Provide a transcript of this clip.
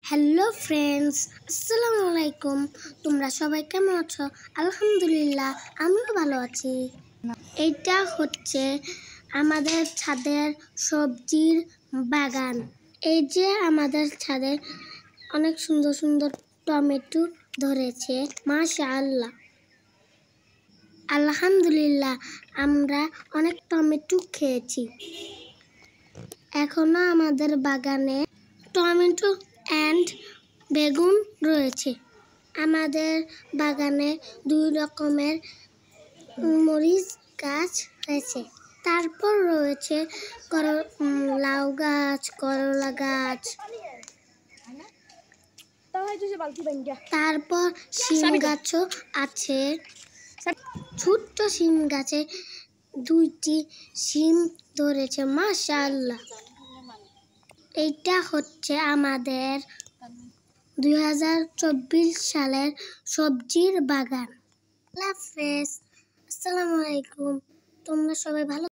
Hello friends, আসসালামু আলাইকুম। তোমরা সবাই কেমন আছো? আলহামদুলিল্লাহ, আমিও ভালো আছি। এটা হচ্ছে আমাদের ছাদের সবজির বাগান। এই যে আমাদের ছাদে অনেক সুন্দর সুন্দর টমেটো ধরেছে, মাশাআল্লাহ। আলহামদুলিল্লাহ, আমরা অনেক টমেটো খেয়েছি। এখনো আমাদের বাগানে টমেটো এন্ড বেগুন রয়েছে। আমাদের বাগানে 2 রকমের মরিচ গাছ রয়েছে। তারপর রয়েছে লাউ গাছ, করলা গাছ, তারপর শিম গাছও আছে। ছোট্ট শিম গাছে 2টি শিম ধরেছে, মাশাআল্লাহ। এটা হচ্ছে আমাদের 2024 সালের সবজির বাগান। আল্লাহ হাফেজ, আসসালামু আলাইকুম। তোমরা সবাই ভালো